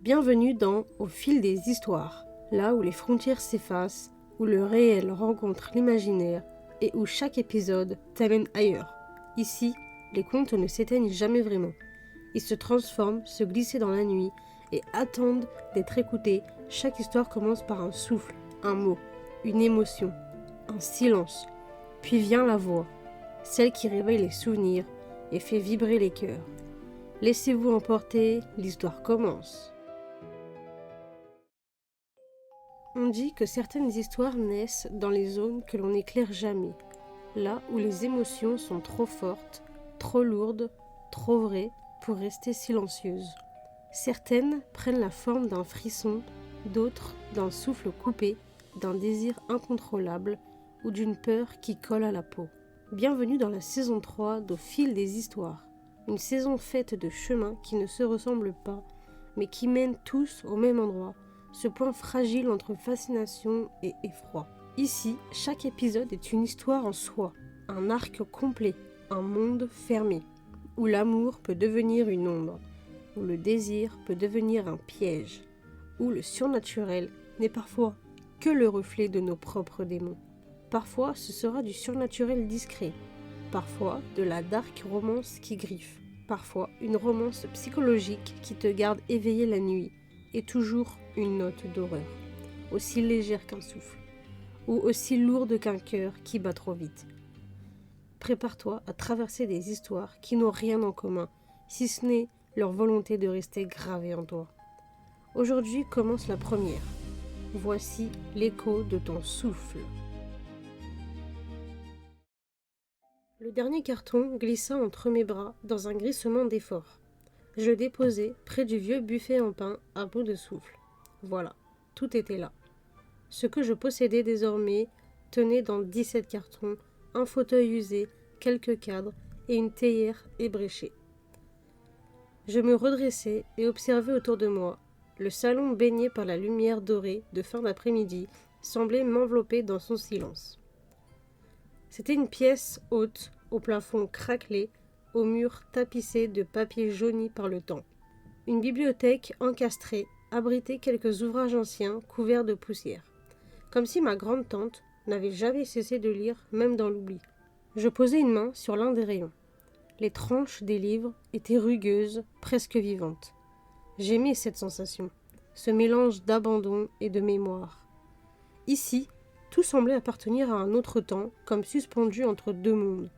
Bienvenue dans Au fil des histoires, là où les frontières s'effacent, où le réel rencontre l'imaginaire et où chaque épisode t'amène ailleurs. Ici, les contes ne s'éteignent jamais vraiment. Ils se transforment, se glissent dans la nuit et attendent d'être écoutés. Chaque histoire commence par un souffle, un mot, une émotion, un silence. Puis vient la voix, celle qui réveille les souvenirs et fait vibrer les cœurs. Laissez-vous emporter, l'histoire commence. On dit que certaines histoires naissent dans les zones que l'on n'éclaire jamais, là où les émotions sont trop fortes, trop lourdes, trop vraies pour rester silencieuses. Certaines prennent la forme d'un frisson, d'autres d'un souffle coupé, d'un désir incontrôlable ou d'une peur qui colle à la peau. Bienvenue dans la saison 3 d'Au fil des histoires, une saison faite de chemins qui ne se ressemblent pas, mais qui mènent tous au même endroit, ce point fragile entre fascination et effroi. Ici, chaque épisode est une histoire en soi, un arc complet, un monde fermé, où l'amour peut devenir une ombre, où le désir peut devenir un piège, où le surnaturel n'est parfois que le reflet de nos propres démons. Parfois, ce sera du surnaturel discret, parfois de la dark romance qui griffe, parfois une romance psychologique qui te garde éveillé la nuit, et toujours une note d'horreur, aussi légère qu'un souffle, ou aussi lourde qu'un cœur qui bat trop vite. Prépare-toi à traverser des histoires qui n'ont rien en commun, si ce n'est leur volonté de rester gravée en toi. Aujourd'hui commence la première. Voici l'écho de ton souffle. Le dernier carton glissa entre mes bras dans un glissement d'effort. Je le déposai près du vieux buffet en pain à bout de souffle. Voilà, tout était là. Ce que je possédais désormais tenait dans 17 cartons, un fauteuil usé, quelques cadres et une théière ébréchée. Je me redressai et observai autour de moi. Le salon baigné par la lumière dorée de fin d'après-midi semblait m'envelopper dans son silence. C'était une pièce haute, au plafond craquelé, aux murs tapissés de papier jauni par le temps. Une bibliothèque encastrée abritait quelques ouvrages anciens couverts de poussière, comme si ma grande-tante n'avait jamais cessé de lire, même dans l'oubli. Je posai une main sur l'un des rayons. Les tranches des livres étaient rugueuses, presque vivantes. J'aimais cette sensation, ce mélange d'abandon et de mémoire. Ici, tout semblait appartenir à un autre temps, comme suspendu entre deux mondes.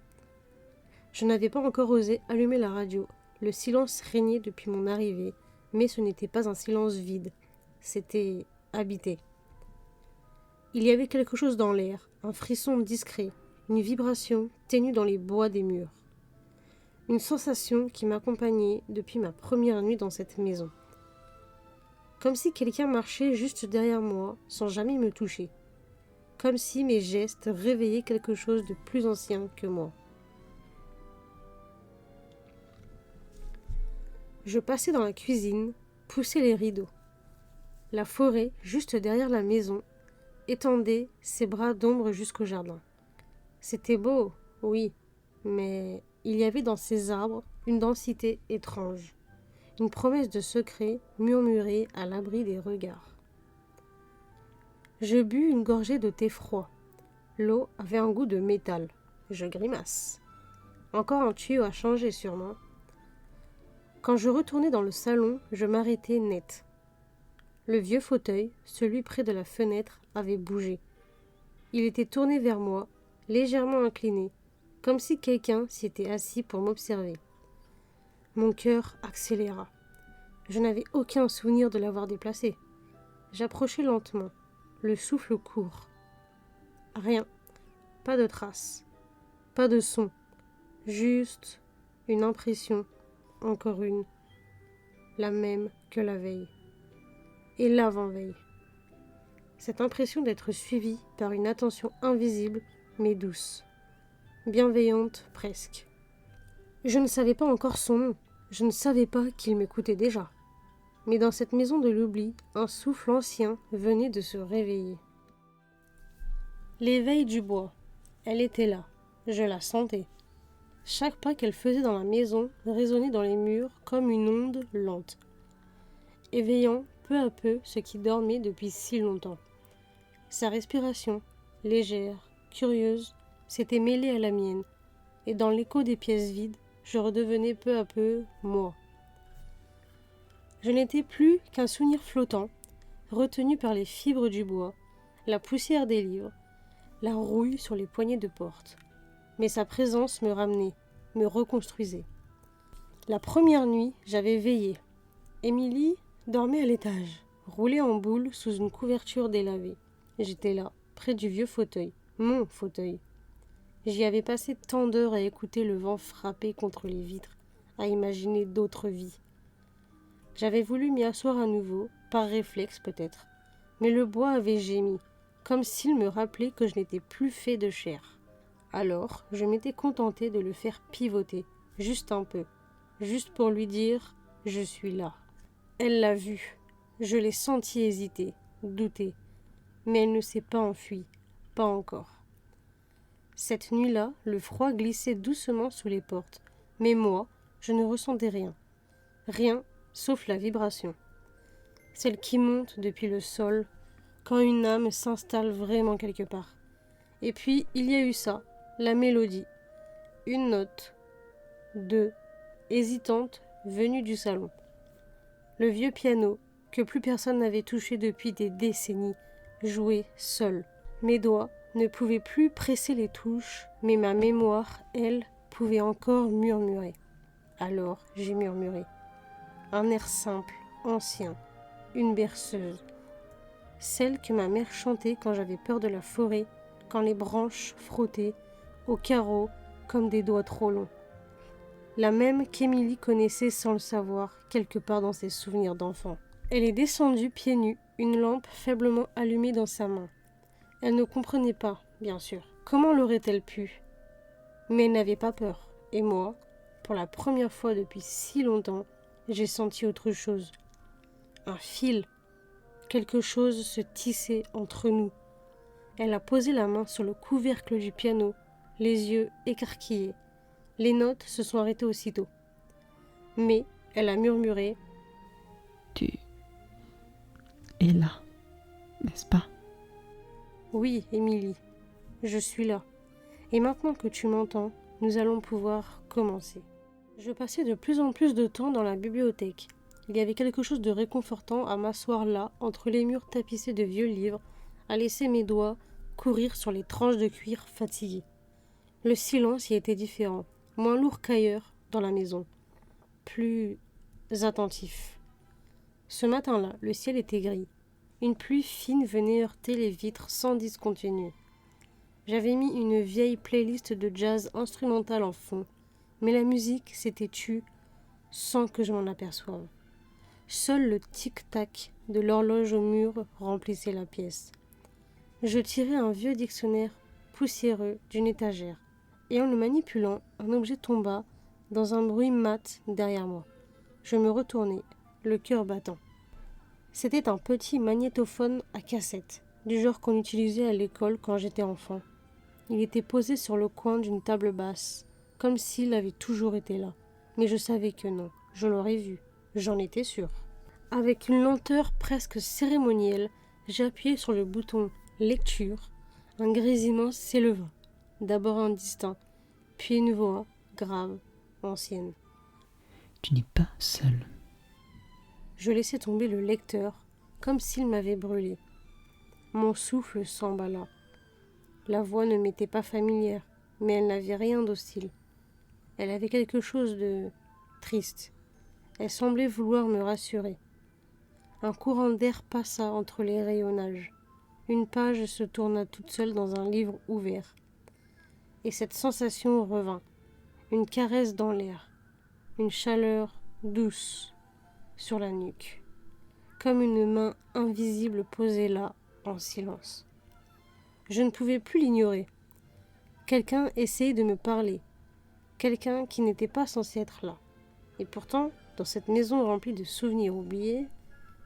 Je n'avais pas encore osé allumer la radio. Le silence régnait depuis mon arrivée, mais ce n'était pas un silence vide. C'était habité. Il y avait quelque chose dans l'air, un frisson discret, une vibration ténue dans les bois des murs. Une sensation qui m'accompagnait depuis ma première nuit dans cette maison. Comme si quelqu'un marchait juste derrière moi, sans jamais me toucher. Comme si mes gestes réveillaient quelque chose de plus ancien que moi. Je passai dans la cuisine, poussai les rideaux. La forêt, juste derrière la maison, étendait ses bras d'ombre jusqu'au jardin. C'était beau, oui, mais il y avait dans ces arbres une densité étrange, une promesse de secret murmurée à l'abri des regards. Je bus une gorgée de thé froid. L'eau avait un goût de métal. Je grimace. Encore un tuyau à changer sûrement. Quand je retournai dans le salon, je m'arrêtai net. Le vieux fauteuil, celui près de la fenêtre, avait bougé. Il était tourné vers moi, légèrement incliné, comme si quelqu'un s'y était assis pour m'observer. Mon cœur accéléra. Je n'avais aucun souvenir de l'avoir déplacé. J'approchai lentement, le souffle court. Rien, pas de traces, pas de son, juste une impression. Encore une, la même que la veille, et l'avant-veille. Cette impression d'être suivie par une attention invisible mais douce, bienveillante presque. Je ne savais pas encore son nom, je ne savais pas qu'il m'écoutait déjà. Mais dans cette maison de l'oubli, un souffle ancien venait de se réveiller. L'éveil du bois, elle était là, je la sentais. Chaque pas qu'elle faisait dans la maison résonnait dans les murs comme une onde lente. éveillant peu à peu ce qui dormait depuis si longtemps. Sa respiration, légère, curieuse, s'était mêlée à la mienne, et dans l'écho des pièces vides, je redevenais peu à peu moi. Je n'étais plus qu'un souvenir flottant, retenu par les fibres du bois, la poussière des livres, la rouille sur les poignées de porte. Mais sa présence me ramenait, me reconstruisait. La première nuit, j'avais veillé. Émilie dormait à l'étage, roulée en boule sous une couverture délavée. J'étais là, près du vieux fauteuil, mon fauteuil. J'y avais passé tant d'heures à écouter le vent frapper contre les vitres, à imaginer d'autres vies. J'avais voulu m'y asseoir à nouveau, par réflexe peut-être, mais le bois avait gémi, comme s'il me rappelait que je n'étais plus fait de chair. Alors, je m'étais contentée de le faire pivoter, juste un peu, juste pour lui dire « je suis là ». Elle l'a vu, je l'ai senti hésiter, douter, mais elle ne s'est pas enfuie, pas encore. Cette nuit-là, le froid glissait doucement sous les portes, mais moi, je ne ressentais rien. Rien, sauf la vibration. Celle qui monte depuis le sol, quand une âme s'installe vraiment quelque part. Et puis, il y a eu ça, la mélodie. Une note, deux, hésitante, venue du salon. Le vieux piano, que plus personne n'avait touché depuis des décennies, jouait seul. Mes doigts ne pouvaient plus presser les touches, mais ma mémoire, elle, pouvait encore murmurer. Alors j'ai murmuré. Un air simple, ancien, une berceuse. Celle que ma mère chantait quand j'avais peur de la forêt, quand les branches frottaient, aux carreaux, comme des doigts trop longs. La même qu'Émilie connaissait sans le savoir, quelque part dans ses souvenirs d'enfant. Elle est descendue pieds nus, une lampe faiblement allumée dans sa main. Elle ne comprenait pas, bien sûr. Comment l'aurait-elle pu? Mais elle n'avait pas peur. Et moi, pour la première fois depuis si longtemps, j'ai senti autre chose. Un fil. Quelque chose se tissait entre nous. Elle a posé la main sur le couvercle du piano, les yeux écarquillés. Les notes se sont arrêtées aussitôt. Mais elle a murmuré « Tu es là, n'est-ce pas ?» Oui, Émilie, je suis là. Et maintenant que tu m'entends, nous allons pouvoir commencer. Je passais de plus en plus de temps dans la bibliothèque. Il y avait quelque chose de réconfortant à m'asseoir là, entre les murs tapissés de vieux livres, à laisser mes doigts courir sur les tranches de cuir fatiguées. Le silence y était différent, moins lourd qu'ailleurs dans la maison, plus attentif. Ce matin-là, le ciel était gris. Une pluie fine venait heurter les vitres sans discontinuer. J'avais mis une vieille playlist de jazz instrumental en fond, mais la musique s'était tue sans que je m'en aperçoive. Seul le tic-tac de l'horloge au mur remplissait la pièce. Je tirai un vieux dictionnaire poussiéreux d'une étagère, et en le manipulant, un objet tomba dans un bruit mat derrière moi. Je me retournai, le cœur battant. C'était un petit magnétophone à cassette, du genre qu'on utilisait à l'école quand j'étais enfant. Il était posé sur le coin d'une table basse, comme s'il avait toujours été là. Mais je savais que non, je l'aurais vu, j'en étais sûre. Avec une lenteur presque cérémonielle, j'appuyai sur le bouton « Lecture ». Un grésillement s'éleva, d'abord indistinct, puis une voix grave, ancienne. « Tu n'es pas seul. » Je laissai tomber le lecteur, comme s'il m'avait brûlé. Mon souffle s'emballa. La voix ne m'était pas familière, mais elle n'avait rien d'hostile. Elle avait quelque chose de triste. Elle semblait vouloir me rassurer. Un courant d'air passa entre les rayonnages. Une page se tourna toute seule dans un livre ouvert. Et cette sensation revint. Une caresse dans l'air. Une chaleur douce sur la nuque. Comme une main invisible posée là, en silence. Je ne pouvais plus l'ignorer. Quelqu'un essayait de me parler. Quelqu'un qui n'était pas censé être là. Et pourtant, dans cette maison remplie de souvenirs oubliés,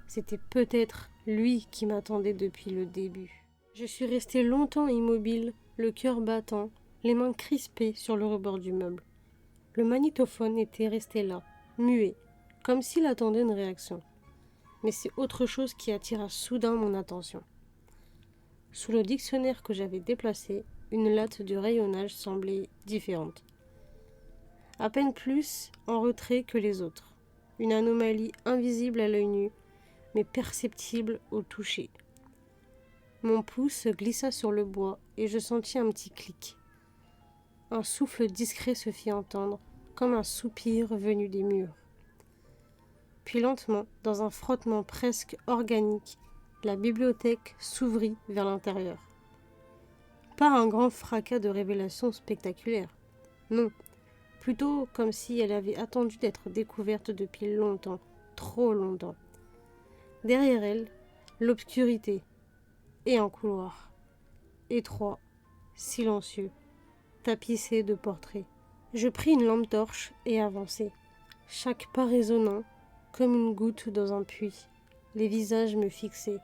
c'était peut-être lui qui m'attendait depuis le début. Je suis restée longtemps immobile, le cœur battant, les mains crispées sur le rebord du meuble. Le magnétophone était resté là, muet, comme s'il attendait une réaction. mais c'est autre chose qui attira soudain mon attention. Sous le dictionnaire que j'avais déplacé, une latte du rayonnage semblait différente. À peine plus en retrait que les autres. Une anomalie invisible à l'œil nu, mais perceptible au toucher. Mon pouce glissa sur le bois et je sentis un petit clic. Un souffle discret se fit entendre, comme un soupir venu des murs. Puis lentement, dans un frottement presque organique, la bibliothèque s'ouvrit vers l'intérieur. Pas un grand fracas de révélation spectaculaire, non, plutôt comme si elle avait attendu d'être découverte depuis longtemps, trop longtemps. Derrière elle, l'obscurité, et un couloir, étroit, silencieux, tapissé de portraits. Je pris une lampe torche et avançai, chaque pas résonnant comme une goutte dans un puits. Les visages me fixaient,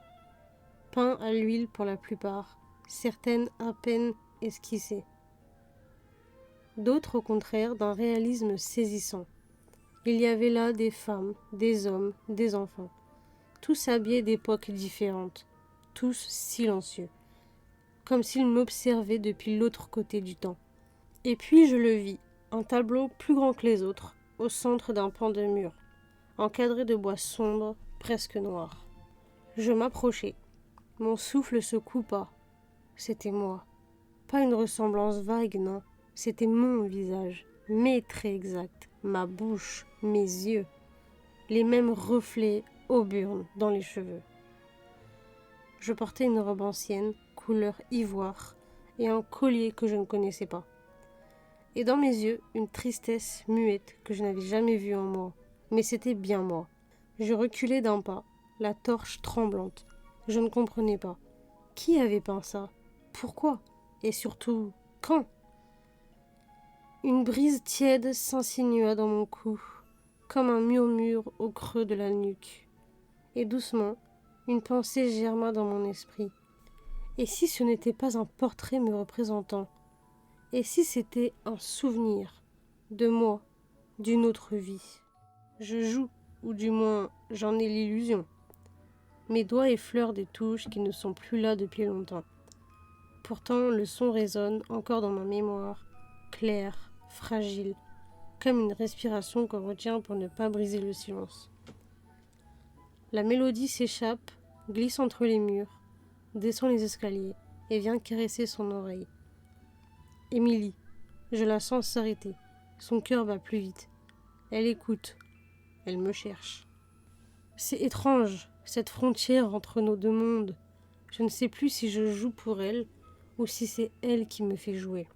peints à l'huile pour la plupart, certaines à peine esquissées. D'autres, au contraire, d'un réalisme saisissant. Il y avait là des femmes, des hommes, des enfants, tous habillés d'époques différentes, tous silencieux, comme s'ils m'observaient depuis l'autre côté du temps. Et puis je le vis, un tableau plus grand que les autres, au centre d'un pan de mur, encadré de bois sombre, presque noir. Je m'approchai. Mon souffle se coupa. C'était moi. Pas une ressemblance vague, non. C'était mon visage, mes traits exacts, ma bouche, mes yeux, les mêmes reflets auburnes dans les cheveux. Je portais une robe ancienne, couleur ivoire, et un collier que je ne connaissais pas. Et dans mes yeux, une tristesse muette que je n'avais jamais vue en moi. Mais c'était bien moi. Je reculai d'un pas, la torche tremblante. Je ne comprenais pas. Qui avait peint ça? Pourquoi? Et surtout, quand? Une brise tiède s'insinua dans mon cou, comme un murmure au creux de la nuque. Et doucement, une pensée germa dans mon esprit. Et si ce n'était pas un portrait me représentant? Et si c'était un souvenir de moi, d'une autre vie? Je joue, ou du moins j'en ai l'illusion. Mes doigts effleurent des touches qui ne sont plus là depuis longtemps. Pourtant, le son résonne encore dans ma mémoire, clair, fragile, comme une respiration qu'on retient pour ne pas briser le silence. La mélodie s'échappe, glisse entre les murs, descend les escaliers et vient caresser son oreille. Émilie, je la sens s'arrêter. Son cœur bat plus vite. Elle écoute. Elle me cherche. C'est étrange, cette frontière entre nos deux mondes. Je ne sais plus si je joue pour elle ou si c'est elle qui me fait jouer.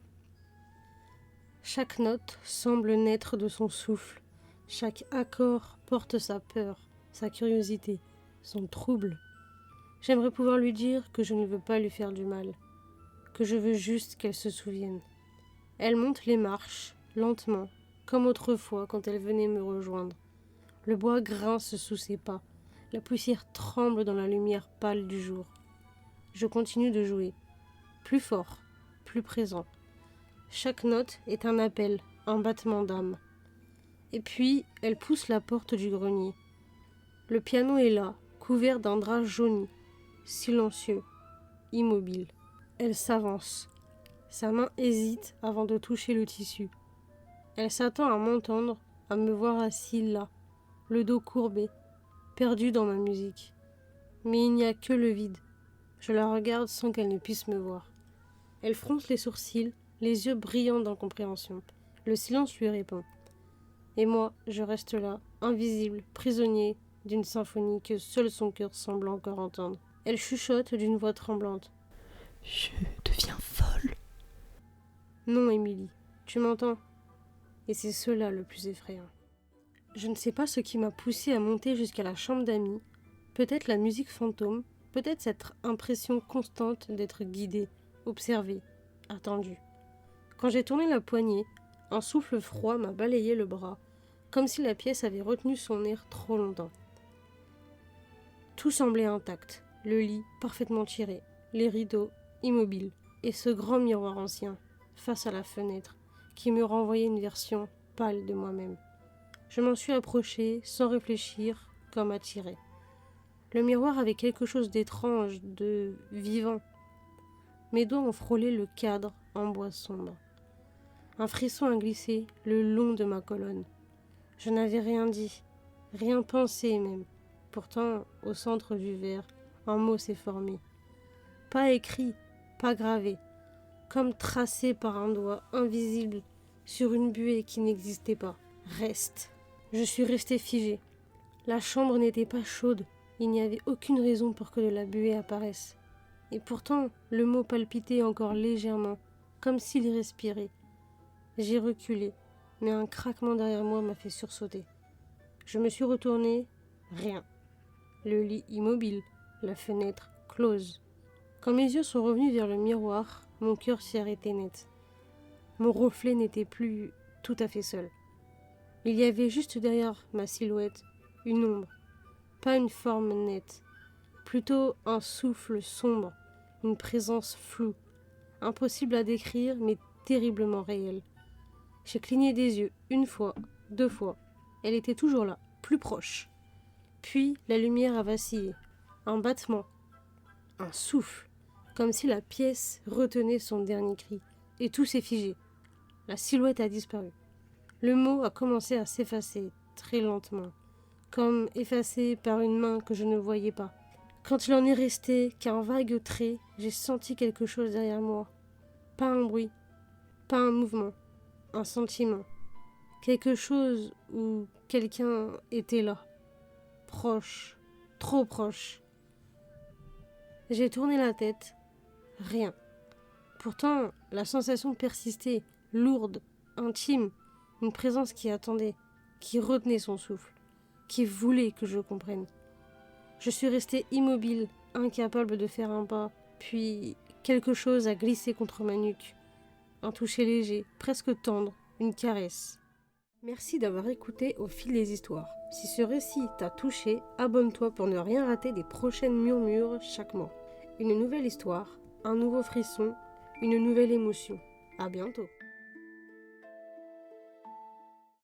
Chaque note semble naître de son souffle. Chaque accord porte sa peur, sa curiosité, son trouble. J'aimerais pouvoir lui dire que je ne veux pas lui faire du mal, que je veux juste qu'elle se souvienne. Elle monte les marches, lentement, comme autrefois quand elle venait me rejoindre. Le bois grince sous ses pas, la poussière tremble dans la lumière pâle du jour. Je continue de jouer, plus fort, plus présent. Chaque note est un appel, un battement d'âme. Et puis, elle pousse la porte du grenier. Le piano est là, couvert d'un drap jauni, silencieux, immobile. Elle s'avance. Sa main hésite avant de toucher le tissu. Elle s'attend à m'entendre, à me voir assis là, le dos courbé, perdu dans ma musique. Mais il n'y a que le vide. Je la regarde sans qu'elle ne puisse me voir. Elle fronce les sourcils, les yeux brillants d'incompréhension. Le silence lui répond. Et moi, je reste là, invisible, prisonnier d'une symphonie que seul son cœur semble encore entendre. Elle chuchote d'une voix tremblante. Je deviens folle. Non, Émilie, tu m'entends? Et c'est cela le plus effrayant. Je ne sais pas ce qui m'a poussée à monter jusqu'à la chambre d'amis. Peut-être la musique fantôme, peut-être cette impression constante d'être guidée, observée, attendue. Quand j'ai tourné la poignée, un souffle froid m'a balayé le bras, comme si la pièce avait retenu son air trop longtemps. Tout semblait intact, le lit parfaitement tiré, les rideaux immobiles, et ce grand miroir ancien, face à la fenêtre, qui me renvoyait une version pâle de moi-même. Je m'en suis approchée sans réfléchir, comme attirée. Le miroir avait quelque chose d'étrange, de vivant. Mes doigts ont frôlé le cadre en bois sombre. Un frisson a glissé le long de ma colonne. Je n'avais rien dit, rien pensé même. Pourtant, au centre du verre, un mot s'est formé. Pas écrit, pas gravé, comme tracé par un doigt invisible sur une buée qui n'existait pas. Reste. Je suis restée figée. La chambre n'était pas chaude. Il n'y avait aucune raison pour que de la buée apparaisse. Et pourtant, le mot palpitait encore légèrement, comme s'il respirait. J'ai reculé, mais un craquement derrière moi m'a fait sursauter. Je me suis retournée, rien. Le lit immobile, la fenêtre close. Quand mes yeux sont revenus vers le miroir, mon cœur s'est arrêté net. Mon reflet n'était plus tout à fait seul. Il y avait juste derrière ma silhouette une ombre, pas une forme nette, plutôt un souffle sombre, une présence floue, impossible à décrire mais terriblement réelle. J'ai cligné des yeux, une fois, 2 fois. Elle était toujours là, plus proche. Puis la lumière a vacillé. Un battement. Un souffle. Comme si la pièce retenait son dernier cri. Et tout s'est figé. La silhouette a disparu. Le mot a commencé à s'effacer, très lentement. Comme effacé par une main que je ne voyais pas. Quand il en est resté qu'un vague trait, j'ai senti quelque chose derrière moi. Pas un bruit. Pas un mouvement. Un sentiment, quelque chose où quelqu'un était là, proche, trop proche. J'ai tourné la tête, rien. Pourtant, la sensation persistait, lourde, intime, une présence qui attendait, qui retenait son souffle, qui voulait que je comprenne. Je suis restée immobile, incapable de faire un pas, puis quelque chose a glissé contre ma nuque. Un toucher léger, presque tendre, une caresse. Merci d'avoir écouté Au fil des histoires. Si ce récit t'a touché, abonne-toi pour ne rien rater des prochaines murmures chaque mois. Une nouvelle histoire, un nouveau frisson, une nouvelle émotion. À bientôt.